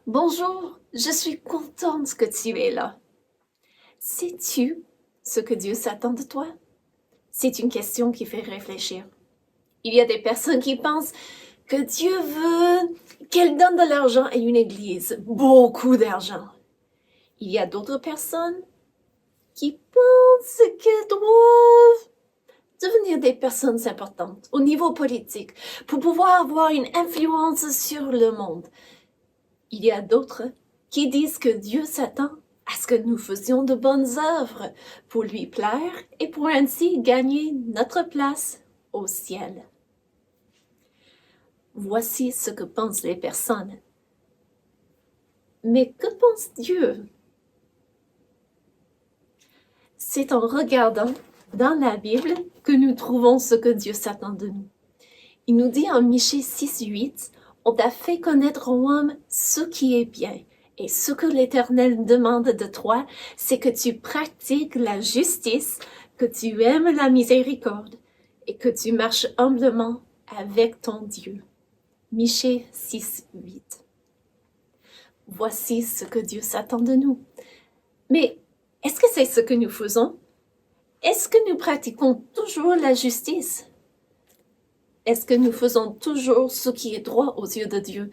Bonjour, je suis contente que tu es là. Sais-tu ce que Dieu s'attend de toi? C'est une question qui fait réfléchir. Il y a des personnes qui pensent que Dieu veut qu'elles donnent de l'argent à une église, beaucoup d'argent. Il y a d'autres personnes qui pensent qu'elles doivent devenir des personnes importantes au niveau politique pour pouvoir avoir une influence sur le monde. Il y a d'autres qui disent que Dieu s'attend à ce que nous faisions de bonnes œuvres pour lui plaire et pour ainsi gagner notre place au ciel. Voici ce que pensent les personnes. Mais que pense Dieu? C'est en regardant dans la Bible que nous trouvons ce que Dieu s'attend de nous. Il nous dit en Michée 6:8, « On t'a fait connaître aux hommes ce qui est bien. Et ce que l'Éternel demande de toi, c'est que tu pratiques la justice, que tu aimes la miséricorde et que tu marches humblement avec ton Dieu. » Michée 6:8. Voici ce que Dieu s'attend de nous. Mais est-ce que c'est ce que nous faisons? Est-ce que nous pratiquons toujours la justice? Est-ce que nous faisons toujours ce qui est droit aux yeux de Dieu?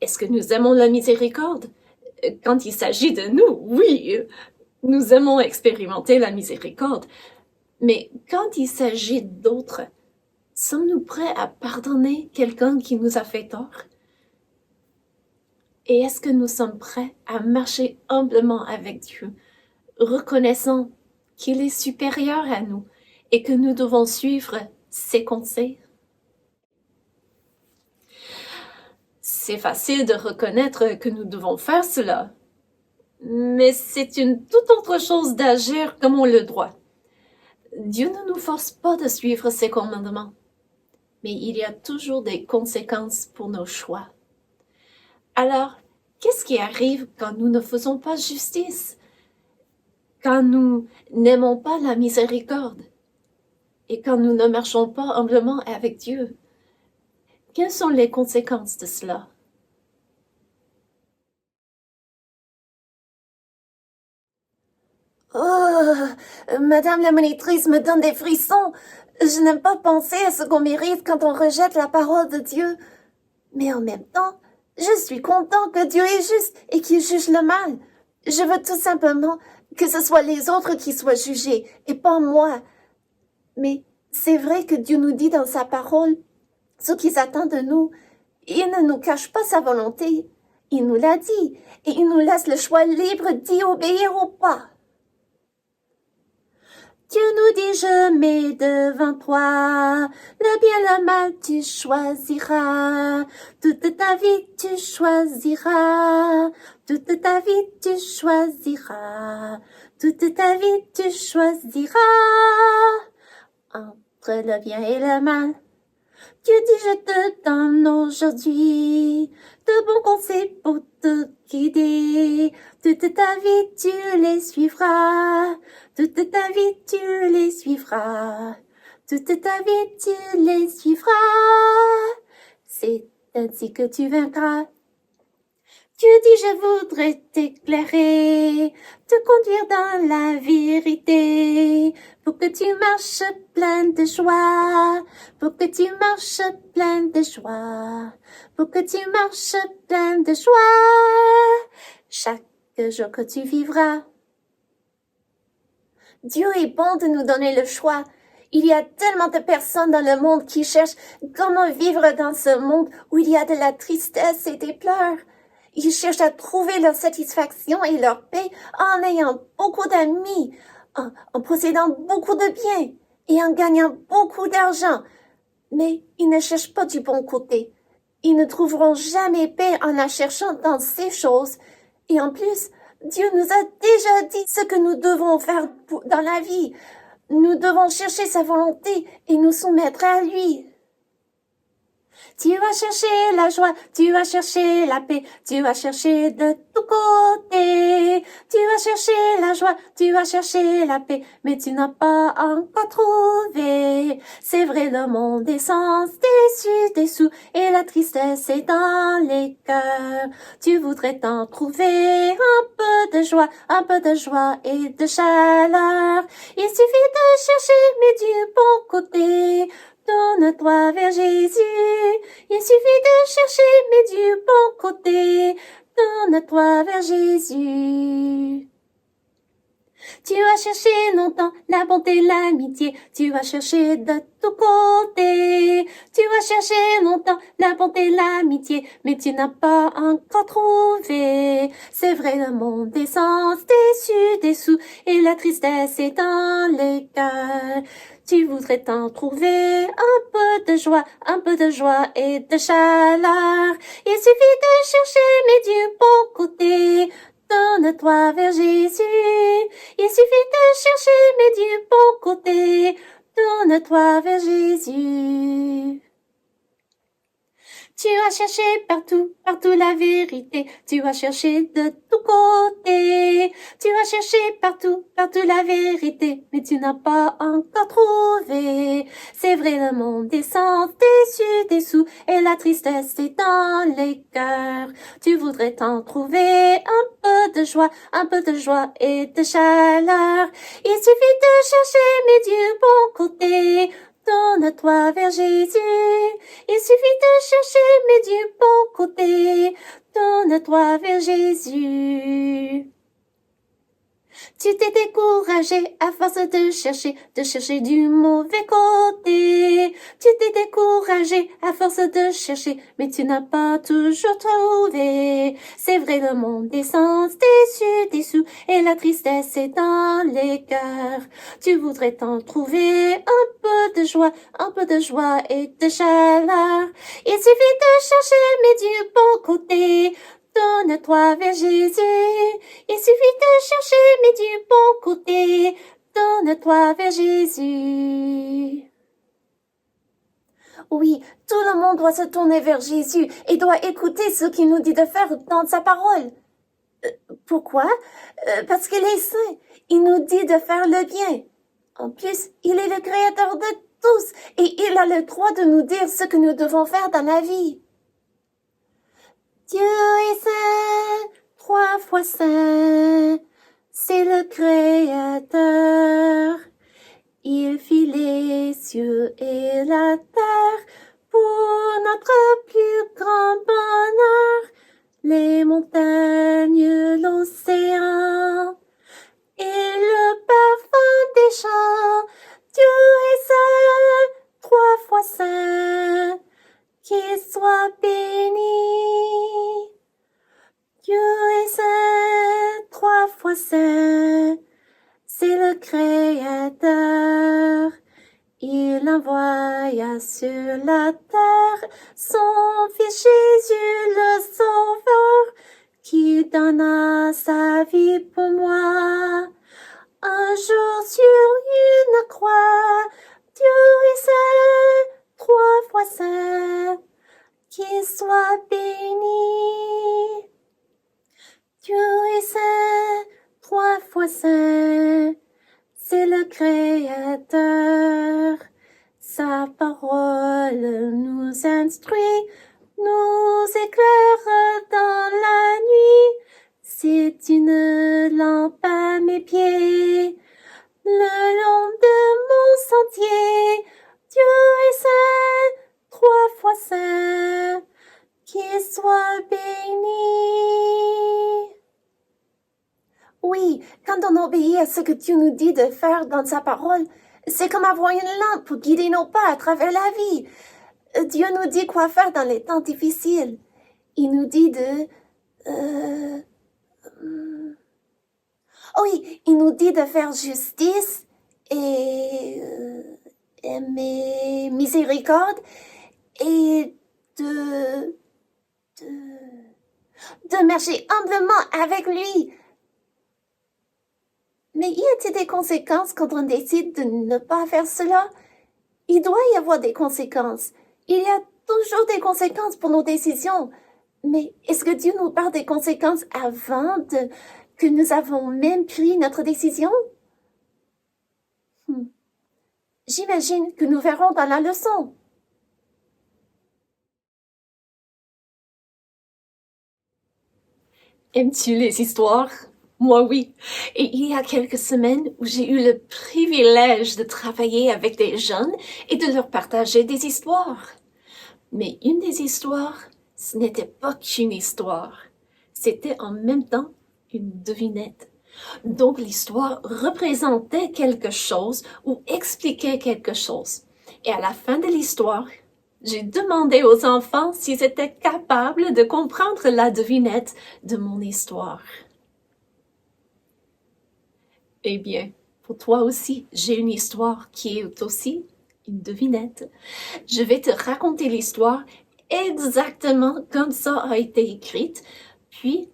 Est-ce que nous aimons la miséricorde? Quand il s'agit de nous, oui, nous aimons expérimenter la miséricorde. Mais quand il s'agit d'autres, sommes-nous prêts à pardonner quelqu'un qui nous a fait tort? Et est-ce que nous sommes prêts à marcher humblement avec Dieu, reconnaissant qu'il est supérieur à nous et que nous devons suivre ses conseils? C'est facile de reconnaître que nous devons faire cela, mais c'est une toute autre chose d'agir comme on le doit. Dieu ne nous force pas de suivre ses commandements, mais il y a toujours des conséquences pour nos choix. Alors, qu'est-ce qui arrive quand nous ne faisons pas justice? Quand nous n'aimons pas la miséricorde? Et quand nous ne marchons pas humblement avec Dieu? Quelles sont les conséquences de cela? Oh, Madame la monitrice me donne des frissons. Je n'aime pas penser à ce qu'on mérite quand on rejette la parole de Dieu. Mais en même temps, je suis content que Dieu est juste et qu'il juge le mal. Je veux tout simplement que ce soit les autres qui soient jugés et pas moi. Mais c'est vrai que Dieu nous dit dans sa parole ce qu'il attend de nous. Il ne nous cache pas sa volonté. Il nous l'a dit et il nous laisse le choix libre d'y obéir ou pas. Dieu nous dit, je mets devant toi le bien, le mal, tu choisiras. Toute ta vie, tu choisiras. Toute ta vie, tu choisiras. Toute ta vie, tu choisiras. Entre le bien et le mal, Dieu dit, je te donne aujourd'hui de bons conseils pour te guider. Toute ta vie, tu les suivras. Toute ta vie, tu les suivras. Toute ta vie, tu les suivras. C'est ainsi que tu vaincras. Dieu dit, je voudrais t'éclairer, te conduire dans la vérité, pour que tu marches plein de joie, pour que tu marches plein de joie, pour que tu marches plein de joie, chaque jour que tu vivras. Dieu est bon de nous donner le choix. Il y a tellement de personnes dans le monde qui cherchent comment vivre dans ce monde où il y a de la tristesse et des pleurs. Ils cherchent à trouver leur satisfaction et leur paix en ayant beaucoup d'amis, en possédant beaucoup de biens et en gagnant beaucoup d'argent. Mais ils ne cherchent pas du bon côté. Ils ne trouveront jamais paix en la cherchant dans ces choses. Et en plus, Dieu nous a déjà dit ce que nous devons faire dans la vie. Nous devons chercher sa volonté et nous soumettre à lui. Tu vas chercher la joie, tu vas chercher la paix, tu vas chercher de tous côtés. Tu vas chercher la joie, tu vas chercher la paix, mais tu n'as pas encore trouvé. C'est vrai, le monde est sans déçu, dessous, et la tristesse est dans les cœurs. Tu voudrais t'en trouver un peu de joie et de chaleur. Il suffit de chercher, mais du bon côté. Tourne-toi vers Jésus. Il suffit de chercher, mais du bon côté. Tourne-toi vers Jésus. Tu as cherché longtemps la bonté, l'amitié, tu as cherché de tous côtés. Tu as cherché longtemps la bonté, l'amitié, mais tu n'as pas encore trouvé. C'est vrai, le monde est sans déçu, dessous, et la tristesse est dans les cœurs. Tu voudrais t'en trouver un peu de joie et de chaleur. Il suffit de chercher, mais du bon côté. Tourne-toi vers Jésus. Il suffit de chercher, mais du bon côté. Tourne-toi vers Jésus. Tu as cherché partout la vérité. Tu as cherché de tous côtés. Tu as cherché partout la vérité, mais tu n'as pas encore trouvé. C'est vrai, le monde est sans déçu, dessous, et la tristesse est dans les cœurs. Tu voudrais t'en trouver un peu de joie et de chaleur. Il suffit de chercher, mais du bon côté. Tourne-toi vers Jésus. Il suffit de chercher, mais du bon côté. Tourne-toi vers Jésus. Tu t'es découragé à force de chercher du mauvais côté. Tu t'es découragé à force de chercher, mais tu n'as pas toujours trouvé. C'est vrai, le monde est sans déçu, dessous, et la tristesse est dans les cœurs. Tu voudrais t'en trouver un peu de joie et de chaleur. Il suffit de chercher, mais du bon côté. Tourne-toi vers Jésus. Il suffit de chercher, mais du bon côté. Tourne-toi vers Jésus. Oui, tout le monde doit se tourner vers Jésus et doit écouter ce qu'il nous dit de faire dans sa parole. Pourquoi? Parce qu'il est saint. Il nous dit de faire le bien. En plus, il est le créateur de tous et il a le droit de nous dire ce que nous devons faire dans la vie. Dieu est saint, 3 fois saint, c'est le Créateur. Il fit les cieux et la terre pour notre plus grand bonheur. Les montagnes, l'océan et le parfum des champs. Dieu est saint, 3 fois saint, qu'il soit béni. Dieu est saint, 3 fois saint, c'est le Créateur. Il envoya sur la terre son Fils Jésus le Sauveur, qui donna sa vie pour moi. Un jour sur une croix, Dieu est saint, 3 fois saint, qu'il soit béni. Dieu est saint, 3 fois saint, c'est le Créateur. Sa parole nous instruit, nous éclaire dans la nuit. C'est une lampe à mes pieds, le long de mon sentier. Dieu est saint, 3 fois saint, qu'il soit béni. Oui, quand on obéit à ce que Dieu nous dit de faire dans sa parole, c'est comme avoir une lampe pour guider nos pas à travers la vie. Dieu nous dit quoi faire dans les temps difficiles. Il nous dit oui, il nous dit de faire justice et aimer miséricorde et de marcher humblement avec lui. Mais y a-t-il des conséquences quand on décide de ne pas faire cela? Il doit y avoir des conséquences. Il y a toujours des conséquences pour nos décisions. Mais est-ce que Dieu nous parle des conséquences avant que nous avons même pris notre décision? J'imagine que nous verrons dans la leçon. Aimes-tu les histoires? Moi, oui. Et il y a quelques semaines où j'ai eu le privilège de travailler avec des jeunes et de leur partager des histoires. Mais une des histoires, ce n'était pas qu'une histoire. C'était en même temps une devinette. Donc l'histoire représentait quelque chose ou expliquait quelque chose. Et à la fin de l'histoire, j'ai demandé aux enfants s'ils étaient capables de comprendre la devinette de mon histoire. Eh bien, pour toi aussi, j'ai une histoire qui est aussi une devinette. Je vais te raconter l'histoire exactement comme ça a été écrite, puis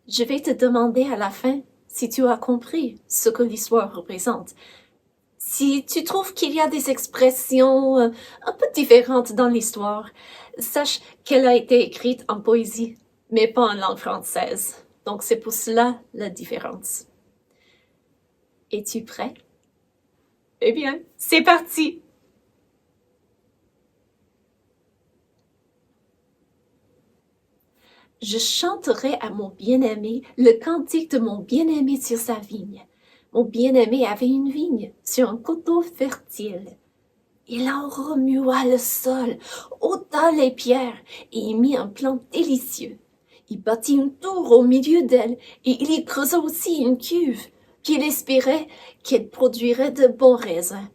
je vais te demander à la fin si tu as compris ce que l'histoire représente. Si tu trouves qu'il y a des expressions un peu différentes dans l'histoire, sache qu'elle a été écrite en poésie, mais pas en langue française. Donc c'est pour cela la différence. Es-tu prêt? Eh bien, c'est parti! Je chanterai à mon bien-aimé le cantique de mon bien-aimé sur sa vigne. Mon bien-aimé avait une vigne sur un coteau fertile. Il en remua le sol, ôta les pierres et y mit un plant délicieux. Il bâtit une tour au milieu d'elle et il y creusa aussi une cuve qu'il espérait qu'elle produirait de bons raisins.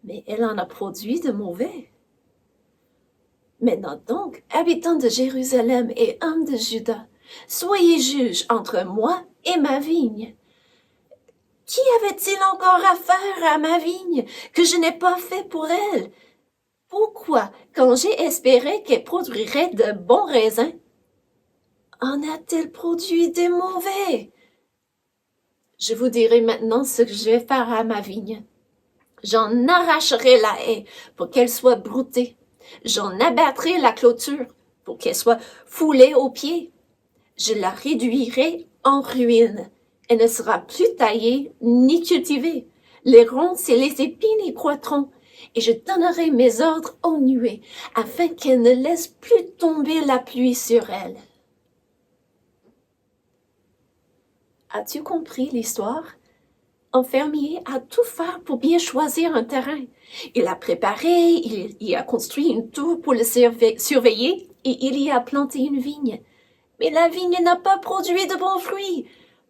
Mais elle en a produit de mauvais. Maintenant donc, habitants de Jérusalem et hommes de Juda, soyez juges entre moi et ma vigne. Qui avait-il encore à faire à ma vigne que je n'ai pas fait pour elle? Pourquoi, quand j'ai espéré qu'elle produirait de bons raisins, en a-t-elle produit des mauvais? Je vous dirai maintenant ce que je vais faire à ma vigne. J'en arracherai la haie pour qu'elle soit broutée. J'en abattrai la clôture pour qu'elle soit foulée aux pieds. Je la réduirai en ruine. Elle ne sera plus taillée ni cultivée. Les ronces et les épines y croîtront, et je donnerai mes ordres aux nuées, afin qu'elles ne laissent plus tomber la pluie sur elle. As-tu compris l'histoire? Un fermier a tout faire pour bien choisir un terrain. Il a préparé, il y a construit une tour pour le surveiller et il y a planté une vigne. Mais la vigne n'a pas produit de bons fruits.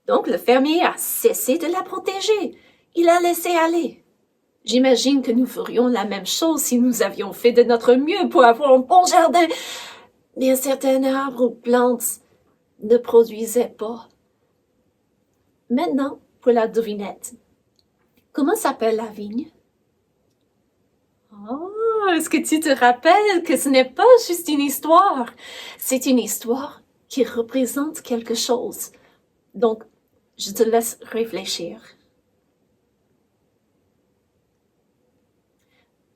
Donc le fermier a cessé de la protéger. Il a laissé aller. J'imagine que nous ferions la même chose si nous avions fait de notre mieux pour avoir un bon jardin. Mais un certain arbre ou plante ne produisait pas. Maintenant, pour la devinette. Comment s'appelle la vigne? Oh, est-ce que tu te rappelles que ce n'est pas juste une histoire? C'est une histoire qui représente quelque chose. Donc, je te laisse réfléchir.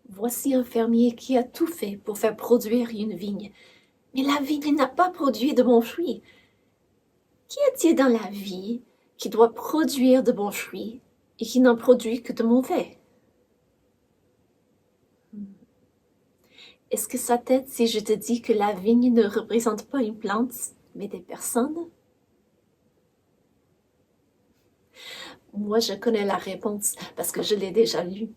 Voici un fermier qui a tout fait pour faire produire une vigne. Mais la vigne n'a pas produit de bons fruits. Qu'y a-t-il dans la vie qui doit produire de bons fruits et qui n'en produit que de mauvais? Est-ce que ça t'aide si je te dis que la vigne ne représente pas une plante, mais des personnes? Moi, je connais la réponse parce que je l'ai déjà lue.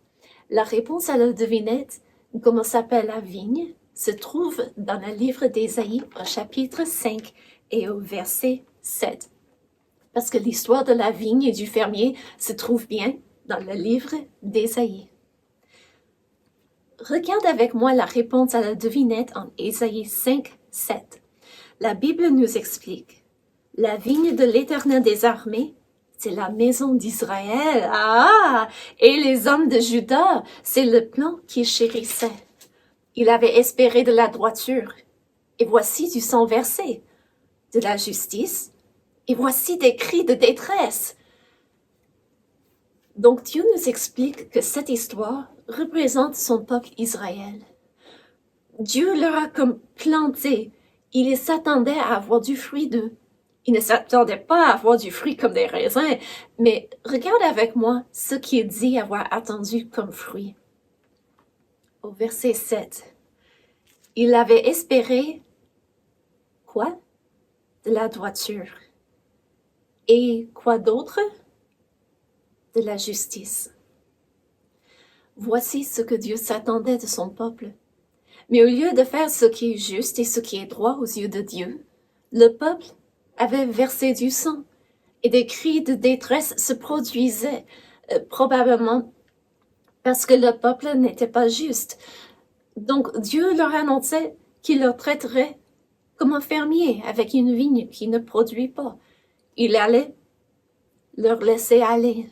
La réponse à la devinette, comment s'appelle la vigne, se trouve dans le livre d'Ésaïe au chapitre 5 et au verset 7. Parce que l'histoire de la vigne et du fermier se trouve bien dans le livre d'Ésaïe. Regarde avec moi la réponse à la devinette en Ésaïe 5, 7. La Bible nous explique. La vigne de l'Éternel des armées, c'est la maison d'Israël. Ah! Et les hommes de Juda, c'est le plan qu'il chérissait. Il avait espéré de la droiture. Et voici du sang versé, de la justice. Et voici des cris de détresse. Donc Dieu nous explique que cette histoire représente son peuple Israël. Dieu leur a comme planté. Il s'attendait à avoir du fruit d'eux. Il ne s'attendait pas à avoir du fruit comme des raisins, mais regarde avec moi ce qui est dit avoir attendu comme fruit. Au verset 7, il avait espéré quoi? De la droiture. Et quoi d'autre? De la justice. Voici ce que Dieu s'attendait de son peuple. Mais au lieu de faire ce qui est juste et ce qui est droit aux yeux de Dieu, le peuple avait versé du sang et des cris de détresse se produisaient, probablement parce que le peuple n'était pas juste. Donc Dieu leur annonçait qu'il leur traiterait comme un fermier avec une vigne qui ne produit pas. Il allait leur laisser aller.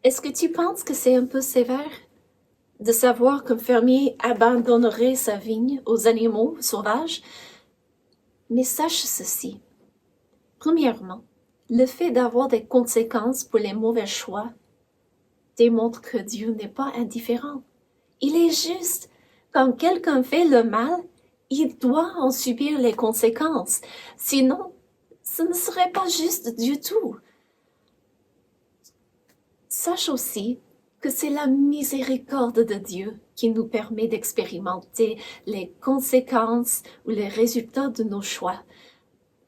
Est-ce que tu penses que c'est un peu sévère de savoir qu'un fermier abandonnerait sa vigne aux animaux sauvages? Mais sache ceci. Premièrement, le fait d'avoir des conséquences pour les mauvais choix démontre que Dieu n'est pas indifférent. Il est juste. Quand quelqu'un fait le mal, il doit en subir les conséquences. Sinon, ce ne serait pas juste du tout. Sache aussi que c'est la miséricorde de Dieu qui nous permet d'expérimenter les conséquences ou les résultats de nos choix.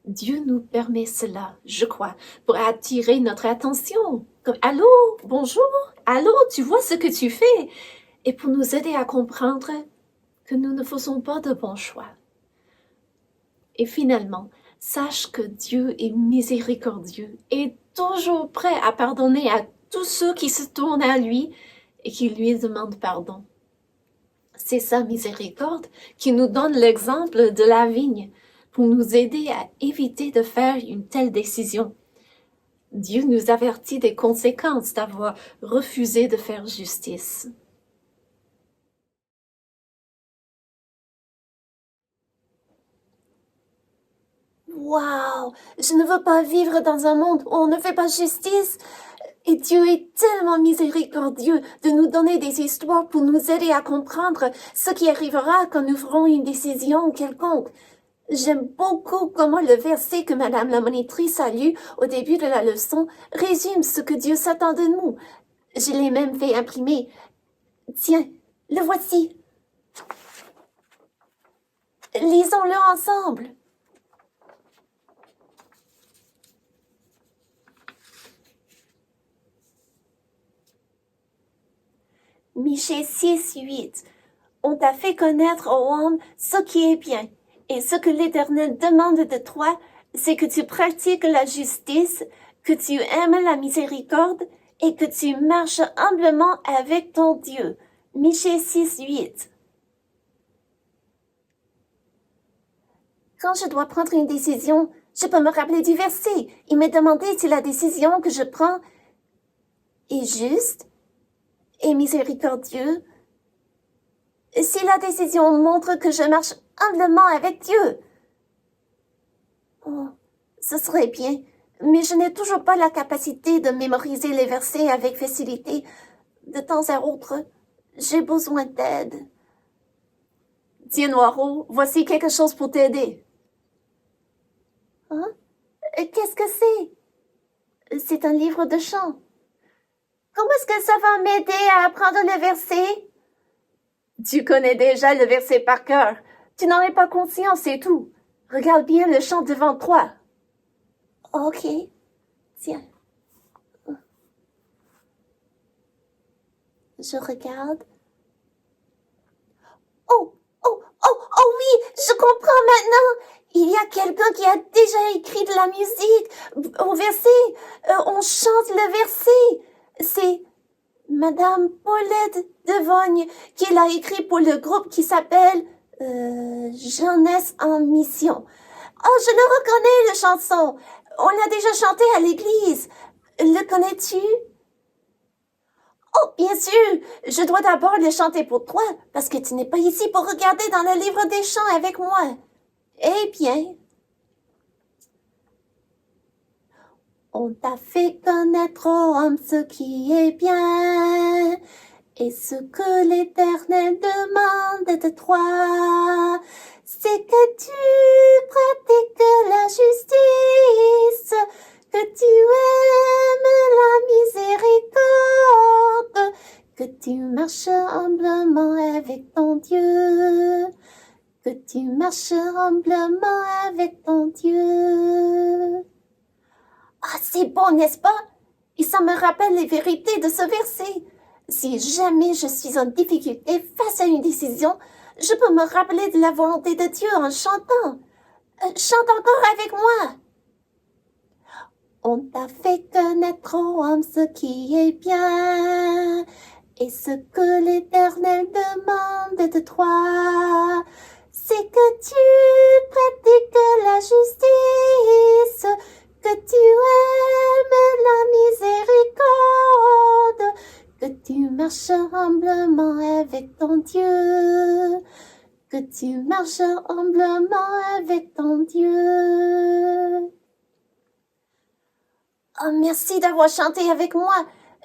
Dieu nous permet cela, je crois, pour attirer notre attention. Comme, allô, bonjour, allô, tu vois ce que tu fais? Et pour nous aider à comprendre que nous ne faisons pas de bons choix. Et finalement, sache que Dieu est miséricordieux et toujours prêt à pardonner à tous ceux qui se tournent à lui et qui lui demandent pardon. C'est sa miséricorde qui nous donne l'exemple de la vigne pour nous aider à éviter de faire une telle décision. Dieu nous avertit des conséquences d'avoir refusé de faire justice. Waouh! Je ne veux pas vivre dans un monde où on ne fait pas justice. Et Dieu est tellement miséricordieux de nous donner des histoires pour nous aider à comprendre ce qui arrivera quand nous ferons une décision quelconque. J'aime beaucoup comment le verset que Madame la monitrice a lu au début de la leçon résume ce que Dieu s'attend de nous. Je l'ai même fait imprimer. Tiens, le voici. Lisons-le ensemble. Michée 6:8. On t'a fait connaître, ô homme, ce qui est bien. Et ce que l'Éternel demande de toi, c'est que tu pratiques la justice, que tu aimes la miséricorde et que tu marches humblement avec ton Dieu. Michée 6:8. Quand je dois prendre une décision, je peux me rappeler du verset et me demander si la décision que je prends est juste et miséricordieux. Si la décision montre que je marche humblement avec Dieu. Oh, ce serait bien, mais je n'ai toujours pas la capacité de mémoriser les versets avec facilité. De temps à autre, j'ai besoin d'aide. Tiens, Noiro, voici quelque chose pour t'aider. Hein? Qu'est-ce que c'est? C'est un livre de chant. Comment est-ce que ça va m'aider à apprendre le verset? Tu connais déjà le verset par cœur. Tu n'en es pas conscient, c'est tout. Regarde bien le chant devant toi. Ok. Tiens. Je regarde. Oh, oh, oh, oh oui, je comprends maintenant. Il y a quelqu'un qui a déjà écrit de la musique au verset. On chante le verset. C'est Madame Paulette Devogne qui l'a écrit pour le groupe qui s'appelle Jeunesse en mission. Oh, je le reconnais, le chanson. On l'a déjà chanté à l'église. Le connais-tu? Oh, bien sûr. Je dois d'abord le chanter pour toi, parce que tu n'es pas ici pour regarder dans le livre des chants avec moi. Eh bien, on t'a fait connaître, ô homme, ce qui est bien, Et ce que l'Éternel demande de toi, c'est que tu pratiques la justice, que tu aimes la miséricorde, que tu marches humblement avec ton Dieu, que tu marches humblement avec ton Dieu. Ah, c'est bon, n'est-ce pas? Et ça me rappelle les vérités de ce verset. Si jamais je suis en difficulté face à une décision, je peux me rappeler de la volonté de Dieu en chantant. Chante encore avec moi. On t'a fait connaître, ô homme, ce qui est bien, et ce que l'Éternel demande de toi, c'est que tu pratiques la justice, que tu aimes la miséricorde, que tu marches humblement avec ton Dieu, que tu marches humblement avec ton Dieu. Oh, merci d'avoir chanté avec moi.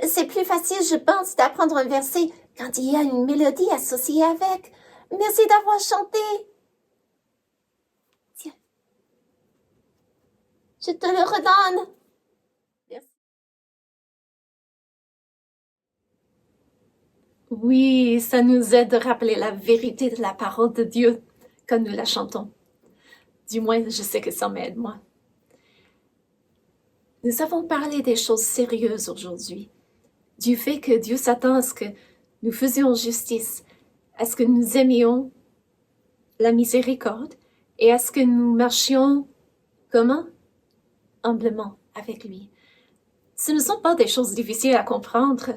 C'est plus facile, je pense, d'apprendre un verset quand il y a une mélodie associée avec. Merci d'avoir chanté. Tiens. Je te le redonne. Merci. Oui, ça nous aide de rappeler la vérité de la parole de Dieu quand nous la chantons. Du moins, je sais que ça m'aide, moi. Nous avons parlé des choses sérieuses aujourd'hui, du fait que Dieu s'attend à ce que nous faisions justice, à ce que nous aimions la miséricorde et à ce que nous marchions, comment? Humblement avec lui. Ce ne sont pas des choses difficiles à comprendre,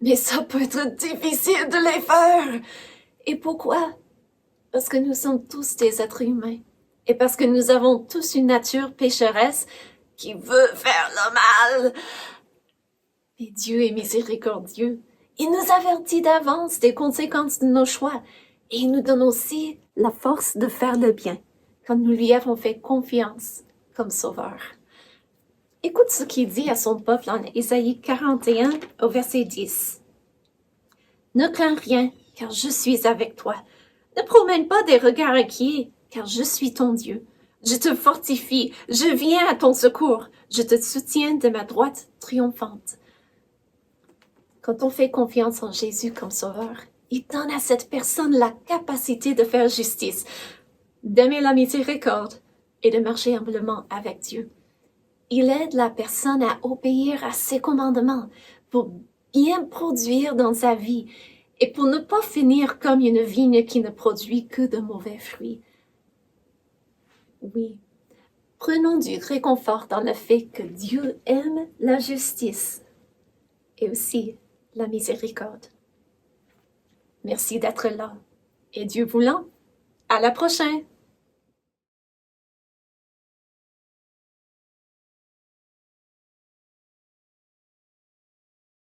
mais ça peut être difficile de les faire. Et pourquoi? Parce que nous sommes tous des êtres humains et parce que nous avons tous une nature pécheresse qui veut faire le mal. Mais Dieu est miséricordieux. Il nous avertit d'avance des conséquences de nos choix et il nous donne aussi la force de faire le bien quand nous lui avons fait confiance comme sauveur. Écoute ce qu'il dit à son peuple en Ésaïe 41 au verset 10. Ne crains rien, car je suis avec toi. Ne promène pas des regards inquiets, car je suis ton Dieu. Je te fortifie, je viens à ton secours, je te soutiens de ma droite triomphante. Quand on fait confiance en Jésus comme sauveur, il donne à cette personne la capacité de faire justice, d'aimer la miséricorde et de marcher humblement avec Dieu. Il aide la personne à obéir à ses commandements pour bien produire dans sa vie et pour ne pas finir comme une vigne qui ne produit que de mauvais fruits. Oui, prenons du réconfort dans le fait que Dieu aime la justice et aussi la miséricorde. Merci d'être là et Dieu voulant, à la prochaine!